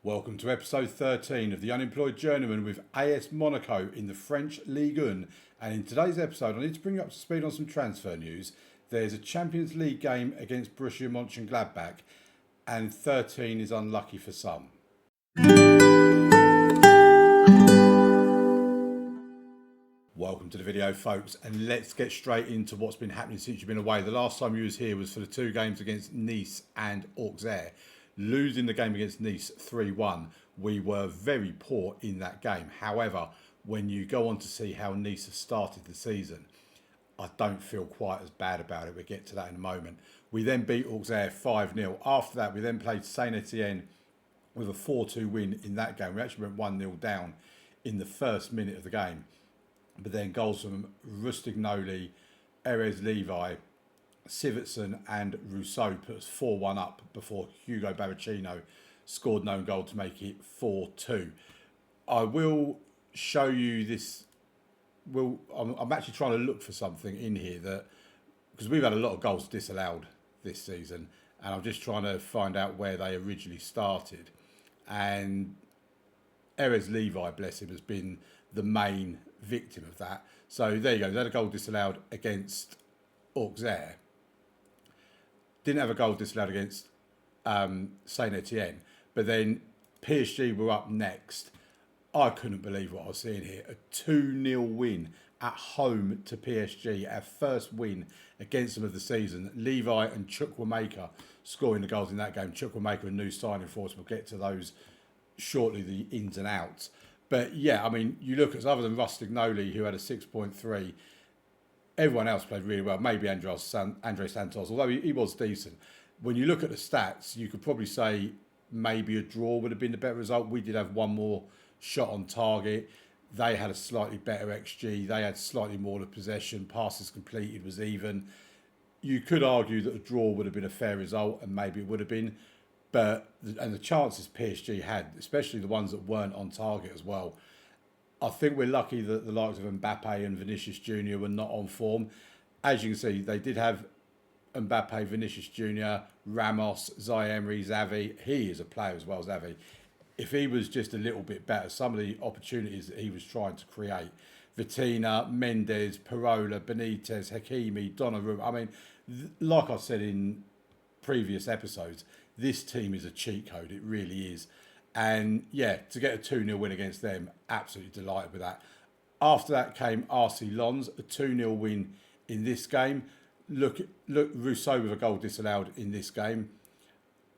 Welcome to episode 13 of the Unemployed Journeyman with AS Monaco in the French Ligue 1. And in today's episode, I need to bring you up to speed on some transfer news. There's a Champions League game against Borussia Monchengladbach, and 13 is unlucky for some. Welcome to the video, folks, and let's get straight into what's been happening since you've been away. The last time you was here was for the two games against Nice and Auxerre. Losing the game against Nice 3-1, we were very poor in that game. However, when you go on to see how Nice have started the season, I don't feel quite as bad about it. We'll get to that in a moment. We then beat Auxerre 5-0. After that, we then played Saint-Etienne with a 4-2 win in that game. We actually went 1-0 down in the first minute of the game. But then goals from Rustignoli, Erez Levi, Sivertson and Rousseau put us 4-1 up before Hugo Barricino scored an own goal to make it 4-2. I will show you this. I'm actually trying to look for something in here that, because we've had a lot of goals disallowed this season, and I'm just trying to find out where they originally started. And Erez Levi, bless him, has been the main victim of that. So there you go. They had a goal disallowed against Auxerre. Didn't have a goal disallowed against Saint-Etienne. But then PSG were up next. I couldn't believe what I was seeing here. A 2-0 win at home to PSG. Our first win against them of the season. Levi and Chukwuemeka scoring the goals in that game. Chukwuemeka, a new signing for us. We'll get to those shortly, the ins and outs. But yeah, I mean, you look at, other than Rustignoli, who had a 6.3, everyone else played really well. Maybe Andre Santos, although he was decent. When you look at the stats, you could probably say maybe a draw would have been the better result. We did have one more shot on target. They had a slightly better XG. They had slightly more of possession. Passes completed was even. You could argue that a draw would have been a fair result, and maybe it would have been. And the chances PSG had, especially the ones that weren't on target as well. I think we're lucky that the likes of Mbappe and Vinicius Jr. were not on form. As you can see, they did have Mbappe, Vinicius Jr., Ramos, Zaire-Emery, Xavi. He is a player as well, Xavi. If he was just a little bit better, some of the opportunities that he was trying to create. Vitina, Mendes, Parola, Benitez, Hakimi, Donnarumma. I mean, like I said in previous episodes, this team is a cheat code. It really is. And yeah, to get a 2-0 win against them, absolutely delighted with that. After that came RC Lens, a 2-0 win in this game. Look, Rousseau with a goal disallowed in this game.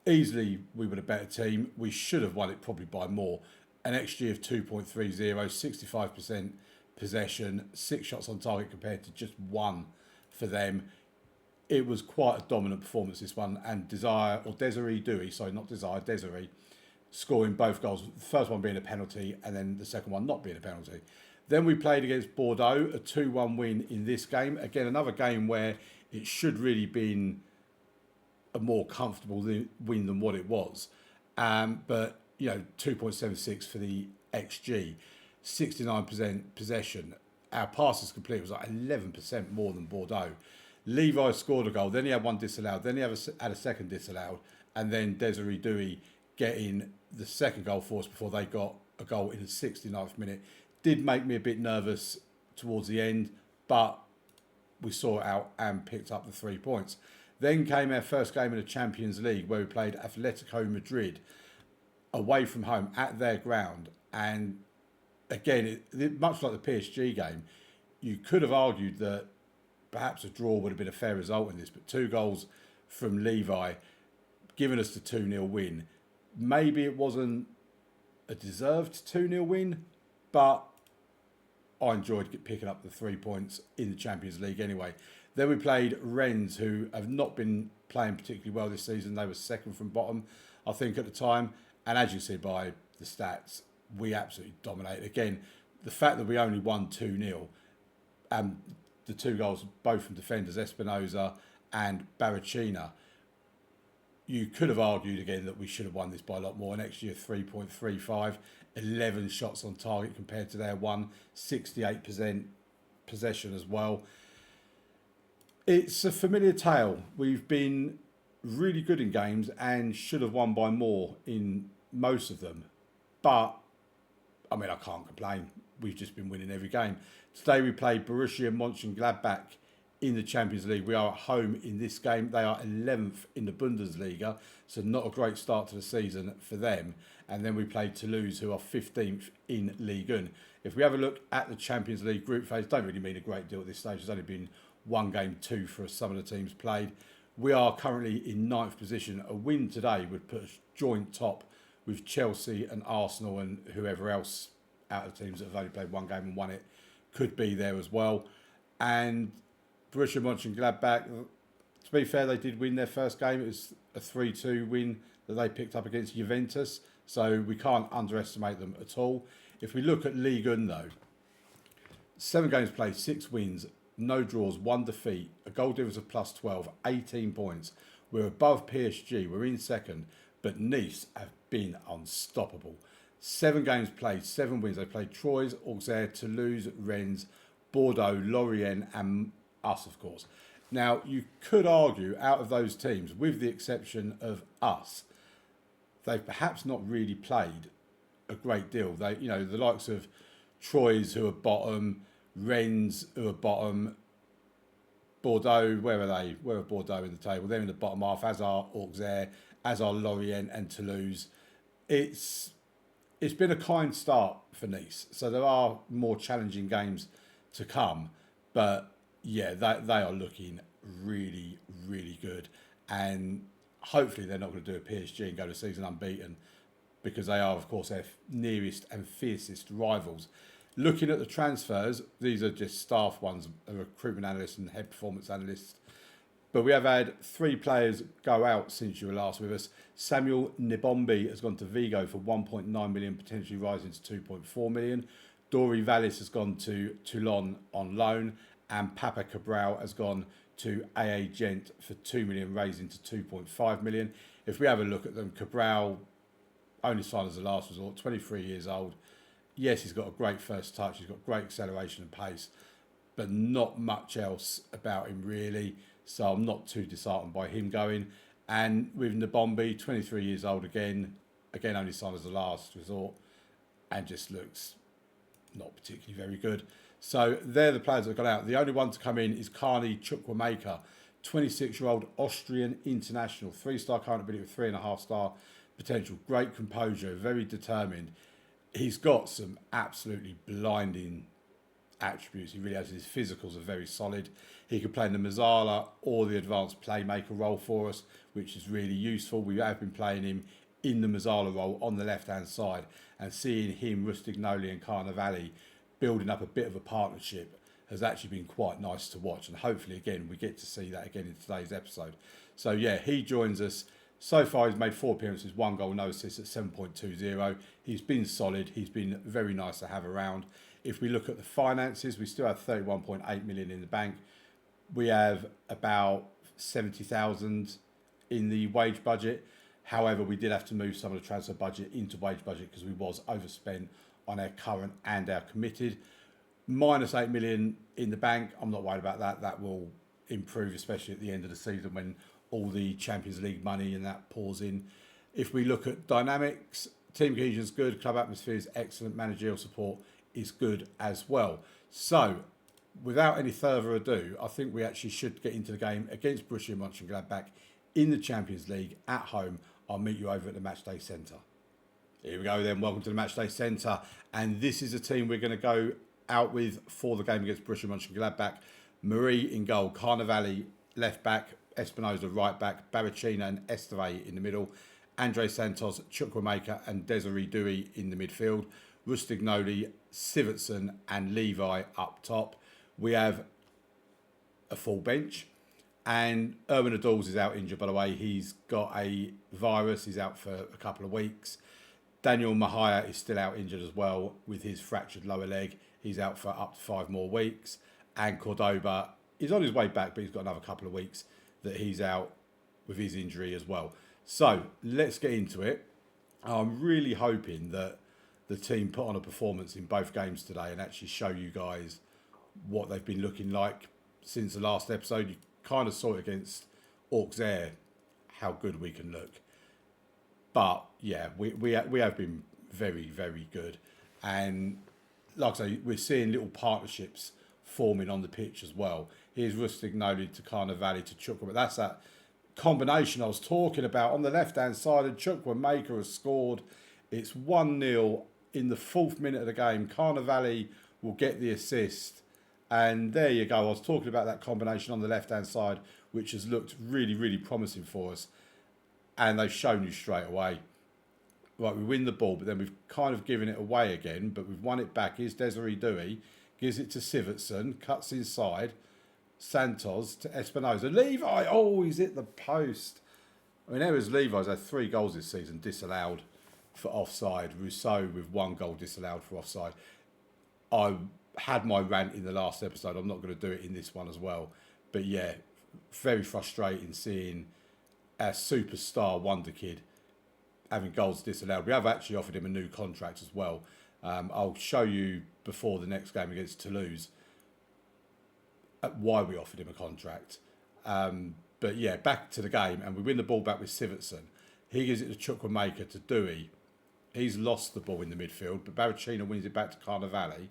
Easily, we were a better team. We should have won it probably by more. An XG of 2.30, 65% possession, 6 shots on target compared to just 1 for them. It was quite a dominant performance, this one. And Desiree Douy, scoring both goals, the first one being a penalty and then the second one not being a penalty. Then we played against Bordeaux, a 2-1 win in this game. Again, another game where it should really been a more comfortable win than what it was. But, 2.76 for the XG, 69% possession. Our passes complete was like 11% more than Bordeaux. Levi scored a goal, then he had one disallowed, then he had a second disallowed, and then Desiree Douy getting the second goal for us before they got a goal in the 69th minute. Did make me a bit nervous towards the end, but we saw it out and picked up the 3 points. Then came our first game in the Champions League, where we played Atletico Madrid away from home at their ground. And again, much like the PSG game, you could have argued that perhaps a draw would have been a fair result in this, but 2 goals from Levi giving us the 2-0 win. Maybe it wasn't a deserved 2-0 win, but I enjoyed picking up the 3 points in the Champions League anyway. Then we played Rennes, who have not been playing particularly well this season. They were second from bottom, I think, at the time. And as you see by the stats, we absolutely dominated. Again, the fact that we only won 2-0, and the 2 goals, both from defenders, Espinosa and Barricino, you could have argued again that we should have won this by a lot more. An XG of 3.35, 11 shots on target compared to their 1, 68% possession as well. It's a familiar tale. We've been really good in games and should have won by more in most of them. But, I mean, I can't complain. We've just been winning every game. Today we played Borussia Monchengladbach in the Champions League. We are at home in this game. They are 11th in the Bundesliga, so not a great start to the season for them. And then we played Toulouse, who are 15th in Ligue 1. If we have a look at the Champions League group phase, don't really mean a great deal at this stage. There's only been one game, two for some of the teams played. We are currently in 9th position. A win today would put us joint top with Chelsea and Arsenal and whoever else out of the teams that have only played one game and won it could be there as well. And Borussia Monchengladbach, to be fair, they did win their first game. It was a 3-2 win that they picked up against Juventus. So we can't underestimate them at all. If we look at Ligue 1 though, 7 games played, 6 wins, no draws, 1 defeat, a goal difference of plus 12, 18 points. We're above PSG, we're in second, but Nice have been unstoppable. 7 games played, 7 wins. They played Troyes, Auxerre, Toulouse, Rennes, Bordeaux, Lorient and us, of course. Now, you could argue out of those teams, with the exception of us, they've perhaps not really played a great deal. They, you know, the likes of Troyes, who are bottom, Rennes, who are bottom, Bordeaux, where are they? Where are Bordeaux in the table? They're in the bottom half, as are Auxerre, as are Lorient and Toulouse. It's been a kind start for Nice, so there are more challenging games to come. But yeah, they are looking really, really good, and hopefully they're not going to do a PSG and go to season unbeaten, because they are, of course, their nearest and fiercest rivals. Looking at the transfers, these are just staff ones, a recruitment analyst and head performance analyst. But we have had 3 players go out since you were last with us. Samuel Nibombi has gone to Vigo for 1.9 million, potentially rising to 2.4 million. Dory Vallis has gone to Toulon on loan. And Papa Cabral has gone to AA Gent for 2 million, raising to 2.5 million. If we have a look at them, Cabral only signed as a last resort, 23 years old. Yes, he's got a great first touch. He's got great acceleration and pace, but not much else about him really. So I'm not too disheartened by him going. And with Nabombi, 23 years old again only signed as a last resort, and just looks not particularly very good. So they're the players that have gone out. The only one to come in is Carney Chukwuemeka, 26-year-old Austrian international, 3-star current ability with 3.5-star potential. Great composure, very determined. He's got some absolutely blinding attributes. He really has. His physicals are very solid. He can play in the Mazzala or the advanced playmaker role for us, which is really useful. We have been playing him in the Mazzala role on the left-hand side, and seeing him, Rustignoli and Carnevali building up a bit of a partnership has actually been quite nice to watch. And hopefully, again, we get to see that again in today's episode. So, yeah, he joins us. So far, he's made 4 appearances, 1 goal, no assists at 7.20. He's been solid. He's been very nice to have around. If we look at the finances, we still have 31.8 million in the bank. We have about 70,000 in the wage budget. However, we did have to move some of the transfer budget into wage budget because we was overspent on our current and our committed. Minus 8 million in the bank. I'm not worried about that. That will improve, especially at the end of the season when all the Champions League money and that pours in. If we look at dynamics, team cohesion is good, club atmosphere is excellent, managerial support is good as well. So, without any further ado, I think we actually should get into the game against Borussia Monchengladbach in the Champions League at home. I'll meet you over at the Matchday Centre. Here we go then, welcome to the Matchday Centre. And this is the team we're going to go out with for the game against Borussia Monchengladbach. Marie in goal, Carnevali left back, Espinoza right back, Baracina and Esteve in the middle, Andre Santos, Chukwuemeka and Desiree Dewey in the midfield, Rustignoli, Sivertson and Levi up top. We have a full bench, and Erwin Adals is out injured, by the way. He's got a virus, he's out for a couple of weeks. Daniel Mahia is still out injured as well with his fractured lower leg. He's out for up to 5 more weeks. And Cordoba is on his way back, but he's got another couple of weeks that he's out with his injury as well. So let's get into it. I'm really hoping that the team put on a performance in both games today and actually show you guys what they've been looking like since the last episode. You kind of saw it against Auxerre, how good we can look. But yeah, we have been very, very good. And like I say, we're seeing little partnerships forming on the pitch as well. Here's Rustignoli to Carnevale to Chukwu. But that's that combination I was talking about on the left-hand side. And Chukwuemeka has scored. It's 1-0 in the 4th minute of the game. Carnevale will get the assist. And there you go. I was talking about that combination on the left-hand side, which has looked really, really promising for us. And they've shown you straight away. Right, we win the ball, but then we've kind of given it away again, but we've won it back. Here's Desiree Dewey, gives it to Sivertson, cuts inside, Santos to Espinosa. Levi, oh, he's hit the post. I mean, there was Levi's had 3 goals this season disallowed for offside. Rousseau with 1 goal disallowed for offside. I had my rant in the last episode. I'm not going to do it in this one as well. But yeah, very frustrating seeing our superstar wonder kid having goals disallowed. We have actually offered him a new contract as well. I'll show you before the next game against Toulouse why we offered him a contract. But yeah, back to the game, and we win the ball back with Sivertson. He gives it to Chukwuemeka to Dewey. He's lost the ball in the midfield, but Baracchino wins it back to Carnevale.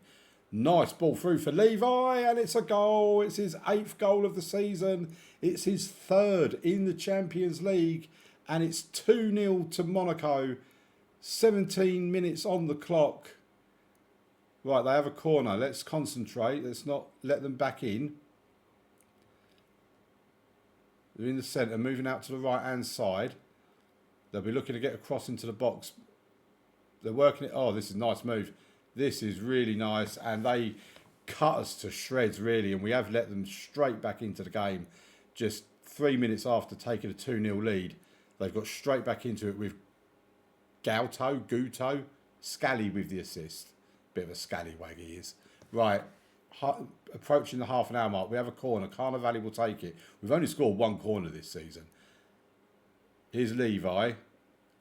Nice ball through for Levi, and it's a goal. It's his 8th goal of the season. It's his 3rd in the Champions League. And it's 2-0 to Monaco. 17 minutes on the clock. Right, they have a corner. Let's concentrate. Let's not let them back in. They're in the centre, moving out to the right-hand side. They'll be looking to get across into the box. They're working it. Oh, this is a nice move. This is really nice. And they cut us to shreds, really. And we have let them straight back into the game. Just 3 minutes after taking a 2-0 lead. They've got straight back into it with Guto, Scally with the assist. Bit of a scallywag he is. Right, approaching the half an hour mark. We have a corner. Carnevale will take it. We've only scored 1 corner this season. Here's Levi.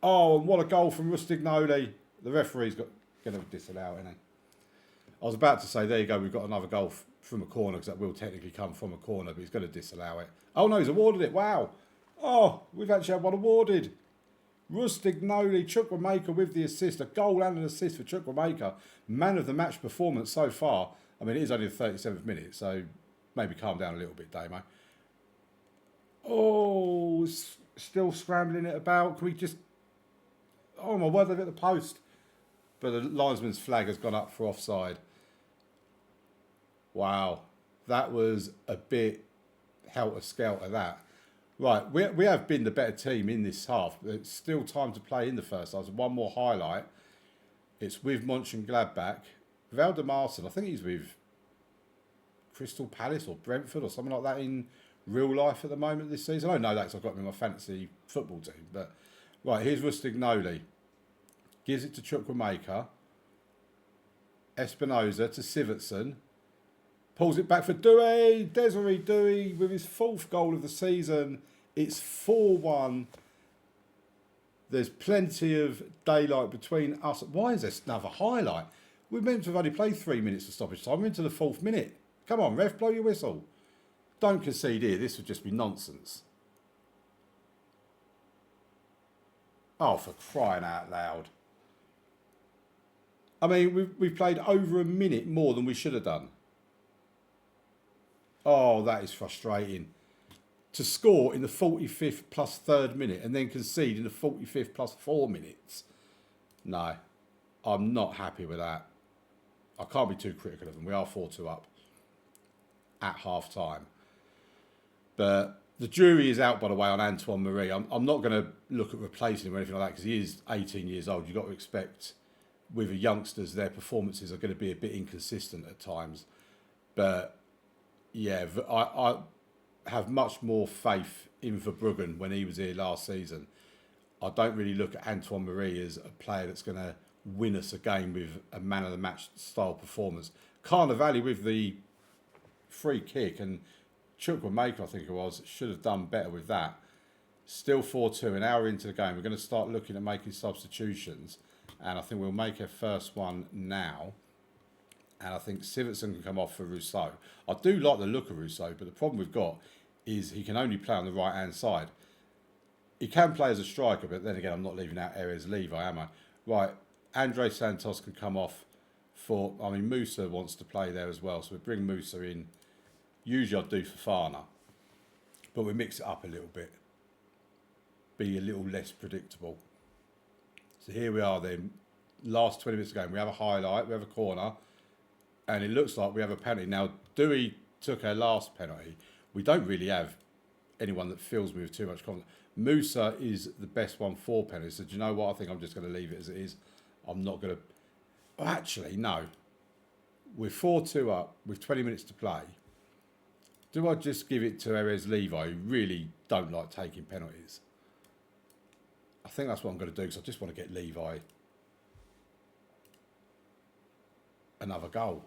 Oh, and what a goal from Rustignoli. The referee's going to disallow it, isn't he? I was about to say, there you go, we've got another goal from a corner, because that will technically come from a corner, but he's going to disallow it. Oh no, he's awarded it. Wow. Oh, we've actually had one awarded. Rustignoli, Chukwuemeka with the assist. A goal and an assist for Chukwuemeka. Man of the match performance so far. I mean, it is only the 37th minute, so maybe calm down a little bit, Damo. Oh, still scrambling it about. Can we just... Oh my word, they've hit the post. But the linesman's flag has gone up for offside. Wow. That was a bit helter-skelter, that. Right, we have been the better team in this half. It's still time to play in the first half. One more highlight. It's with Monchengladbach. Valdemarson, I think he's with Crystal Palace or Brentford or something like that in real life at the moment this season. I know that because I've got him in my fantasy football team. But right, here's Rustignoli. Gives it to Chukwuemeka. Espinosa to Sivertson. Pulls it back for Dewey. Desiree Dewey with his 4th goal of the season. It's 4-1. There's plenty of daylight between us. Why is this another highlight? We're meant to have only played 3 minutes of stoppage time. We're into the 4th minute. Come on, ref, blow your whistle. Don't concede here. This would just be nonsense. Oh, for crying out loud. I mean, we've played over a minute more than we should have done. Oh, that is frustrating. To score in the 45th plus 3rd minute and then concede in the 45th plus 4 minutes. No, I'm not happy with that. I can't be too critical of them. We are 4-2 up at half time. But the jury is out, by the way, on Antoine Marie. I'm not going to look at replacing him or anything like that because he is 18 years old. You've got to expect with the youngsters, their performances are going to be a bit inconsistent at times. But yeah, I have much more faith in Verbruggen when he was here last season. I don't really look at Antoine Marie as a player that's going to win us a game with a man of the match style performance. Carnevale with the free kick, and Chukwuemeka, I think it was, should have done better with that. Still 4-2, an hour into the game. We're going to start looking at making substitutions, and I think we'll make a first one now. And I think Sivertson can come off for Rousseau. I do like the look of Rousseau, but the problem we've got is he can only play on the right-hand side. He can play as a striker, but then again, I'm not leaving out Erez Levi, am I? Right, Andre Santos can come off for... I mean, Musa wants to play there as well, so we bring Musa in. Usually I'd do Fofana, but we mix it up a little bit. Be a little less predictable. So here we are then. Last 20 minutes of the game, we have a highlight, we have a corner, and it looks like we have a penalty. Now, Dewey took our last penalty. We don't really have anyone that fills me with too much confidence. Musa is the best one for penalties. So do you know what? I think I'm just going to leave it as it is. I'm not going to... Oh, actually, no. We're 4-2 up with 20 minutes to play. Do I just give it to Erez Levi, who really don't like taking penalties? I think that's what I'm going to do, because I just want to get Levi another goal.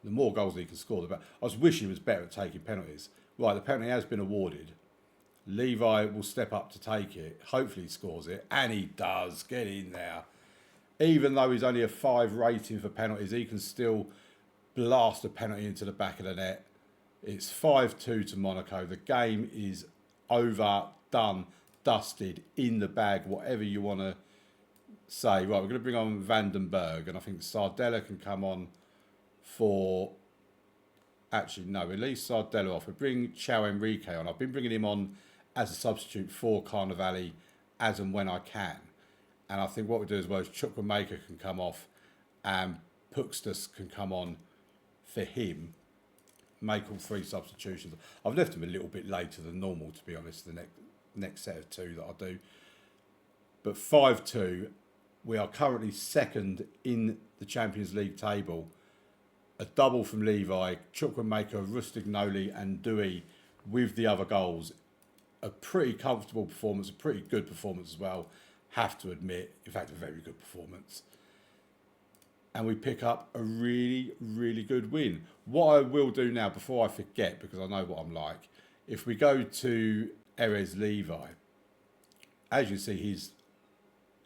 The more goals he can score, the better. I was wishing he was better at taking penalties. Right, the penalty has been awarded. Levi will step up to take it. Hopefully he scores it. And he does. Get in there. Even though he's only a 5 rating for penalties, he can still blast a penalty into the back of the net. It's 5-2 to Monaco. The game is over, done, dusted, in the bag, whatever you want to say. Right, we're going to bring on Vandenberg. And I think Sardella can come on for... Actually, no, we leave Sardella off. We bring Chao Enrique on. I've been bringing him on as a substitute for Carnevale as and when I can. And I think what we do as well is Chukwuemeka can come off and Puxtas can come on for him. Make all 3 substitutions. I've left him a little bit later than normal, to be honest, the next set of 2 that I'll do. But 5-2, we are currently second in the Champions League table. A double from Levi, Chukwuemeka, Rustignoli and Dewey with the other goals. A pretty comfortable performance, a pretty good performance as well, have to admit. In fact, a very good performance. And we pick up a really, really good win. What I will do now, before I forget, because I know what I'm like, if we go to Erez Levi, as you see, his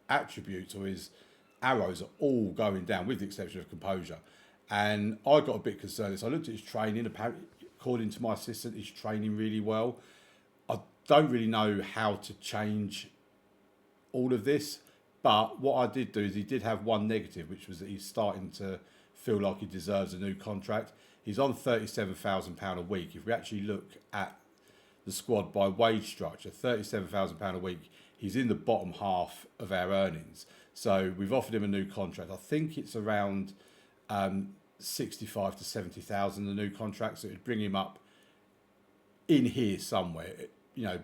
attributes or his arrows are all going down, with the exception of composure. And I got a bit concerned. So I looked at his training. Apparently, according to my assistant, he's training really well. I don't really know how to change all of this. But what I did do is he did have one negative, which was that he's starting to feel like he deserves a new contract. He's on £37,000 a week. If we actually look at the squad by wage structure, £37,000 a week, he's in the bottom half of our earnings. So we've offered him a new contract. I think it's around 65 to 70,000, the new contract. So it'd bring him up in here somewhere, you know,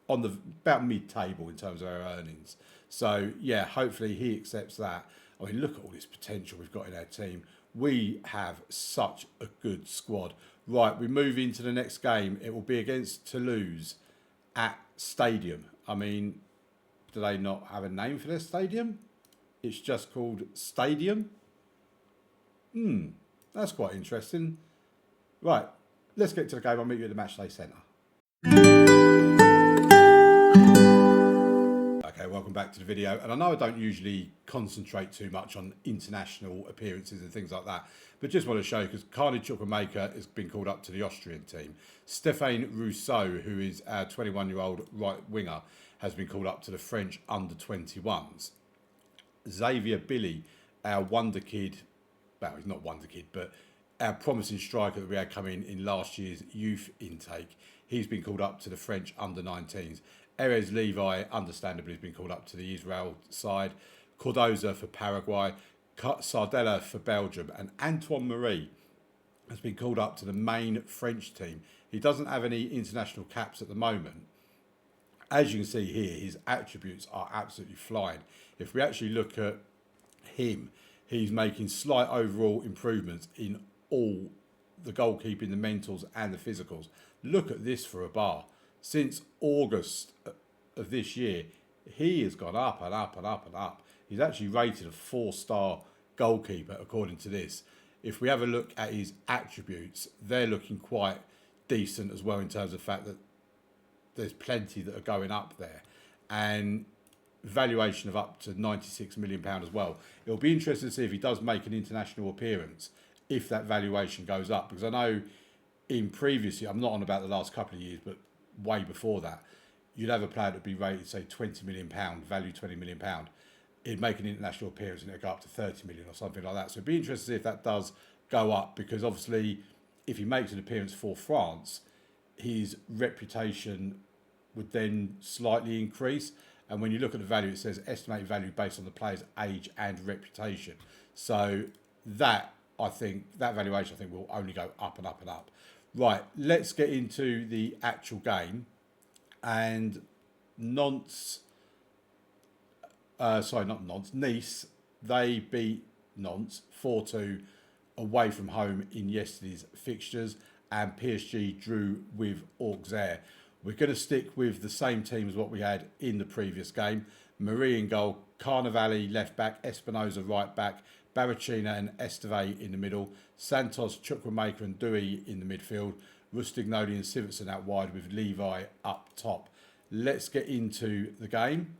on the about mid-table in terms of our earnings. So yeah, hopefully he accepts that. I mean, look at all this potential we've got in our team. We have such a good squad. Right, we move into the next game. It will be against Toulouse at Stadium. I mean, do they not have a name for their stadium? It's just called Stadium. That's quite interesting. Right, let's get to the game. I'll meet you at the Matchday Centre. Okay, welcome back to the video. And I know I don't usually concentrate too much on international appearances and things like that, but just want to show you, because Carney Chukwuemeka has been called up to the Austrian team. Stéphane Rousseau, who is our 21-year-old right winger, has been called up to the French under-21s. Xavier Billy, our wonder kid, well, he's not wonder kid, but our promising striker that we had come in last year's youth intake, he's been called up to the French under-19s. Erez Levi, understandably, has been called up to the Israel side. Cordoza for Paraguay. Sardella for Belgium. And Antoine Marie has been called up to the main French team. He doesn't have any international caps at the moment. As you can see here, his attributes are absolutely flying. If we actually look at him, he's making slight overall improvements in all the goalkeeping, the mentals and the physicals. Look at this for a bar. Since August of this year, he has gone up and up and up and up. He's actually rated a 4-star goalkeeper according to this. If we have a look at his attributes, they're looking quite decent as well, in terms of the fact that there's plenty that are going up there. And valuation of up to £96 million as well. It'll be interesting to see if he does make an international appearance, if that valuation goes up. Because I know in previous years, I'm not on about the last couple of years, but way before that, you'd have a player that would be rated, say, £20 million, value £20 million. It'd make an international appearance and it'd go up to 30 million or something like that. So it'd be interesting to see if that does go up, because obviously if he makes an appearance for France, his reputation would then slightly increase. And when you look at the value, it says estimated value based on the player's age and reputation. So that, I think, that valuation, I think, will only go up and up and up. Right, let's get into the actual game. And Nice, they beat Nantes 4-2 away from home in yesterday's fixtures, and PSG drew with Auxerre. We're going to stick with the same team as what we had in the previous game. Marie in goal, Carnevale left back, Espinosa right back, Barracina and Esteve in the middle, Santos, Chukwuemeka and Dewey in the midfield, Rustignoli and Sivertson out wide with Levi up top. Let's get into the game.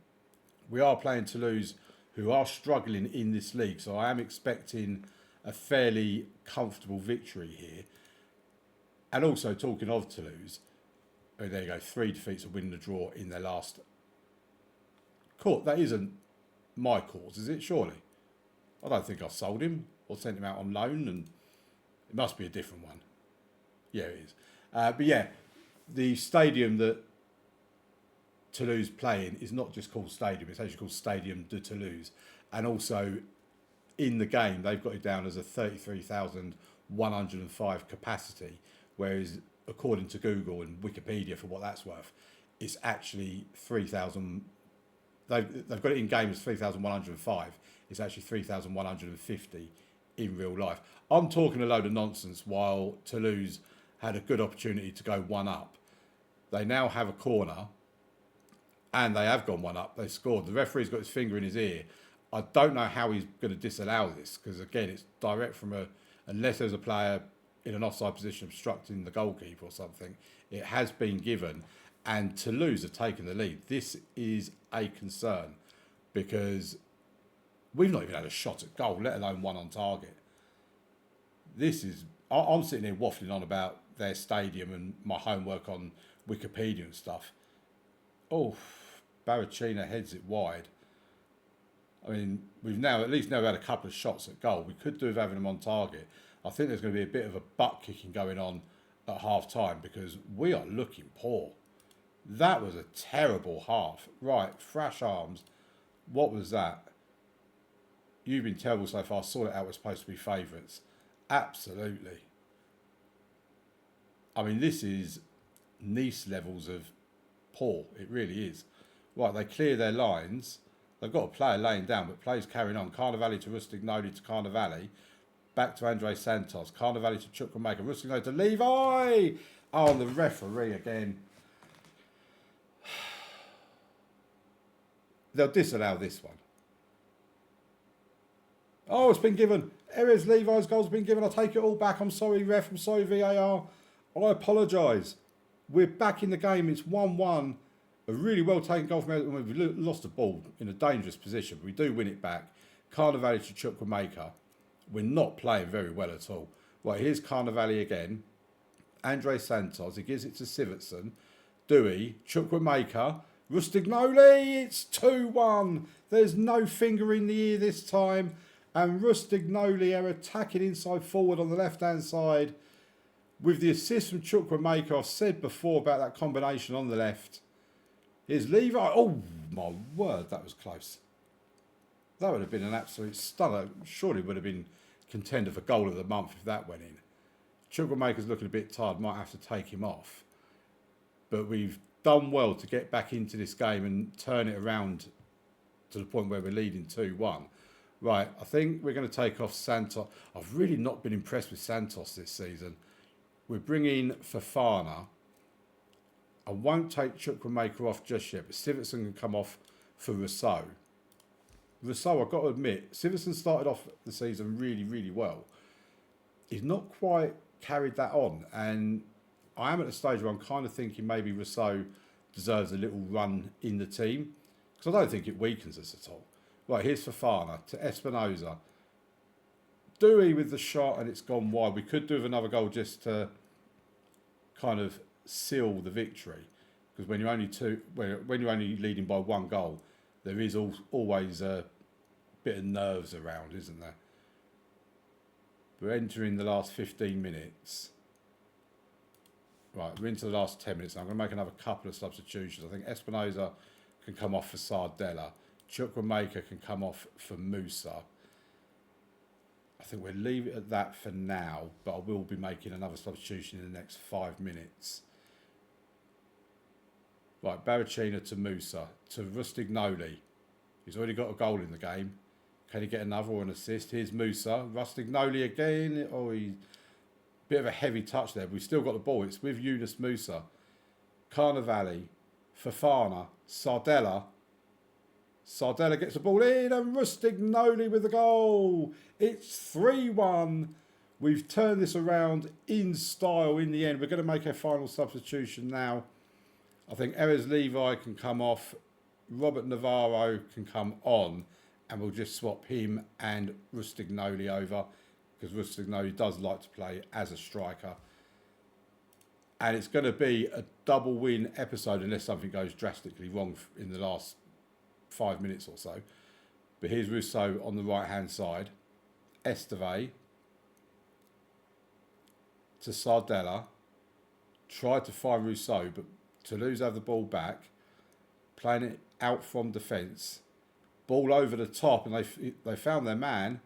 We are playing Toulouse, who are struggling in this league, so I am expecting a fairly comfortable victory here. And also, talking of Toulouse, oh, there you go, 3 defeats, a win and a draw in their last court. That isn't my cause, is it? Surely. I don't think I've sold him or sent him out on loan, and it must be a different one. Yeah, it is. But yeah, the stadium that Toulouse play in is not just called Stadium, it's actually called Stadium de Toulouse. And also, in the game, they've got it down as a 33,105 capacity, whereas according to Google and Wikipedia, for what that's worth, it's actually 3,000. They've got it in game as 3,105. It's actually 3,150 in real life. I'm talking a load of nonsense while Toulouse had a good opportunity to go 1-up. They now have a corner, and they have gone 1-up. They scored. The referee's got his finger in his ear. I don't know how he's going to disallow this, because again, it's direct from unless there's a player in an offside position obstructing the goalkeeper or something. It has been given, and Toulouse have taken the lead. This is a concern, because we've not even had a shot at goal, let alone one on target. This is... I'm sitting here waffling on about their stadium and my homework on Wikipedia and stuff. Oh, Barracina heads it wide. I mean, we've now at least had a couple of shots at goal. We could do with having them on target. I think there's going to be a bit of a butt kicking going on at half time, because we are looking poor. That was a terrible half. Right, Thrash Arms. What was that? You've been terrible so far. Sort it out. We're supposed to be favourites. Absolutely. I mean, this is Nice levels of poor. It really is. Right, they clear their lines. They've got a player laying down, but play's carrying on. Carnevale to Rustignoli to Carnevale. Back to Andre Santos. Carnevale to Chukwuemeka. Rustignoli to Levi. Oh, the referee again. They'll disallow this one. Oh, it's been given. Erez Levi's goal's been given. I'll take it all back. I'm sorry, ref. I'm sorry, VAR. I apologise. We're back in the game. It's 1-1. A really well taken goal from Everton. We've lost the ball in a dangerous position, but we do win it back. Carnevale to Chukwuemeka. We're not playing very well at all. Right, here's Carnevale again. Andre Santos. He gives it to Sivertson. Dewey. Chukwuemeka. Rustignoli. It's 2-1. There's no finger in the ear this time. And Rustignoli are attacking inside forward on the left-hand side. With the assist from Chukwuemeka, I've said before about that combination on the left. Here's Levi. Oh, my word, that was close. That would have been an absolute stunner. Surely would have been contender for goal of the month if that went in. Chukwuemeka's looking a bit tired. Might have to take him off. But we've done well to get back into this game and turn it around to the point where we're leading 2-1. Right, I think we're going to take off Santos. I've really not been impressed with Santos this season. We're bringing Fofana. I won't take Chukwuemeka off just yet, but Sivertson can come off for Rousseau. Rousseau, I've got to admit, Sivertson started off the season really, really well. He's not quite carried that on, and I am at a stage where I'm kind of thinking maybe Rousseau deserves a little run in the team, because I don't think it weakens us at all. Right, here's Fofana to Espinosa. Dewey with the shot, and it's gone wide. We could do with another goal just to kind of seal the victory, because when you're only leading by 1 goal, there is always a bit of nerves around, isn't there? We're entering the last 15 minutes. Right, we're into the last 10 minutes. I'm going to make another couple of substitutions. I think Espinosa can come off for Sardella. Chukwuemeka can come off for Musa. I think we'll leave it at that for now, but I will be making another substitution in the next 5 minutes. Right, Baracchina to Musa, to Rustignoli. He's already got a goal in the game. Can he get another or an assist? Here's Musa. Rustignoli again. Oh, he's bit of a heavy touch there. But we've still got the ball. It's with Yunus Musa. Carnevale. Fofana. Sardella. Sardella gets the ball in and Rustignoli with the goal. It's 3-1. We've turned this around in style in the end. We're going to make a final substitution now. I think Erez Levi can come off. Robert Navarro can come on. And we'll just swap him and Rustignoli over, because Rustignoli does like to play as a striker. And it's going to be a double win episode unless something goes drastically wrong in the last 5 minutes or so. But here's Rousseau on the right-hand side. Esteve to Sardella. Tried to find Rousseau, but Toulouse have the ball back. Playing it out from defence. Ball over the top, and they found their man.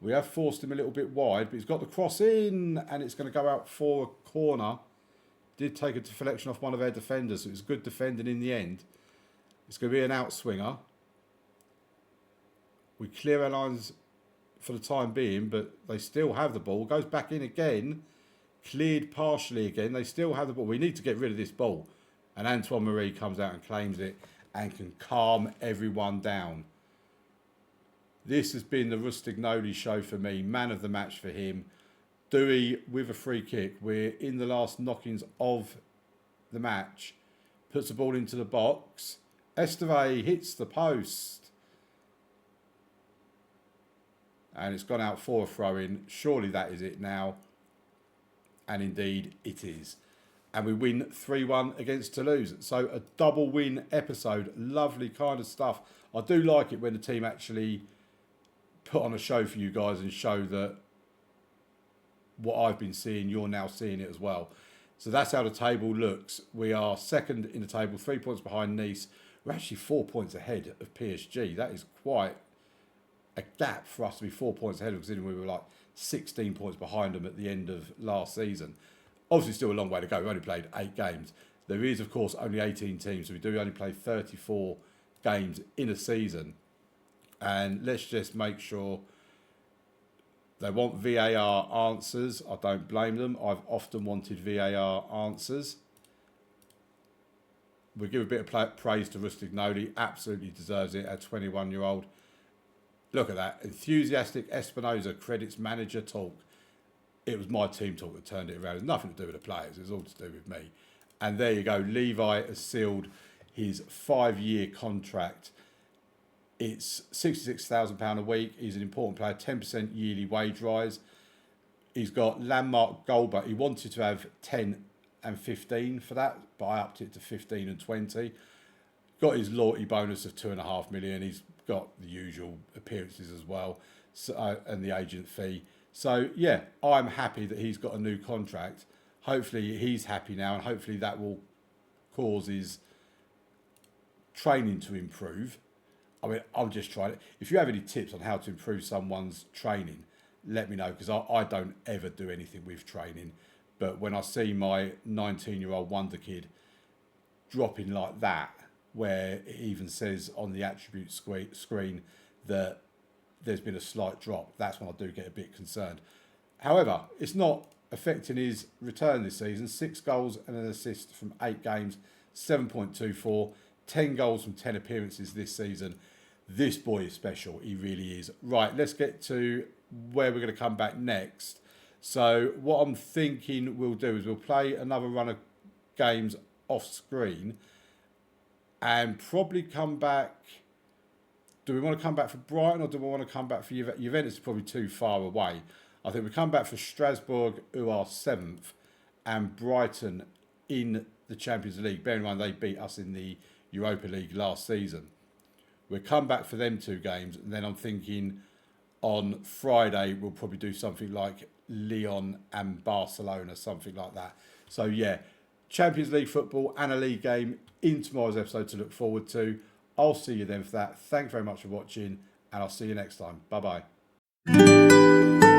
We have forced him a little bit wide, but he's got the cross in, and it's going to go out for a corner. Did take a deflection off one of their defenders, so it was good defending in the end. It's going to be an outswinger. We clear our lines for the time being, but they still have the ball. Goes back in again. Cleared partially again. They still have the ball. We need to get rid of this ball. And Antoine Marie comes out and claims it and can calm everyone down. This has been the Rustignoli show for me. Man of the match for him. Dewey with a free kick. We're in the last knockings of the match. Puts the ball into the box. Esteve hits the post. And it's gone out for a throw-in. Surely that is it now. And indeed it is. And we win 3-1 against Toulouse. So a double win episode. Lovely kind of stuff. I do like it when the team actually put on a show for you guys and show that what I've been seeing, you're now seeing it as well. So that's how the table looks. We are second in the table, 3 points behind Nice. We're actually 4 points ahead of PSG. That is quite a gap for us to be 4 points ahead, considering we were like 16 points behind them at the end of last season. Obviously still a long way to go. We've only played 8 games. There is, of course, only 18 teams, so we do only play 34 games in a season. And let's just make sure they want VAR answers. I don't blame them. I've often wanted VAR answers. We'll give a bit of praise to Rustignoli. Absolutely deserves it, a 21-year-old. Look at that. Enthusiastic Espinosa credits manager talk. It was my team talk that turned it around. It's nothing to do with the players. It's all to do with me. And there you go. Levi has sealed his 5-year contract. It's £66,000 a week. He's an important player. 10% yearly wage rise. He's got landmark goal, but he wanted to have 10 and 15 for that, but I upped it to 15 and 20. Got his loyalty bonus of £2.5 million. He's got the usual appearances as well, so, and the agent fee. So yeah, I'm happy that he's got a new contract. Hopefully he's happy now, and hopefully that will cause his training to improve. I mean, I'm just trying to... If you have any tips on how to improve someone's training, let me know, because I don't ever do anything with training. But when I see my 19-year-old wonder kid dropping like that, where it even says on the attribute screen that there's been a slight drop, that's when I do get a bit concerned. However, it's not affecting his return this season. 6 goals and an assist from 8 games, 7.24, 10 goals from 10 appearances this season. This boy is special. He really is. Right, let's get to where we're going to come back next. So what I'm thinking we'll do is we'll play another run of games off screen and probably come back. Do we want to come back for Brighton, or do we want to come back for Juventus? Juventus is probably too far away. I think we come back for Strasbourg, who are 7th, and Brighton in the Champions League. Bear in mind they beat us in the Europa League last season. We'll come back for them 2 games, and then I'm thinking on Friday we'll probably do something like Lyon and Barcelona, something like that. So yeah, Champions League football and a league game in tomorrow's episode to look forward to. I'll see you then for that. Thanks very much for watching, and I'll see you next time. Bye bye.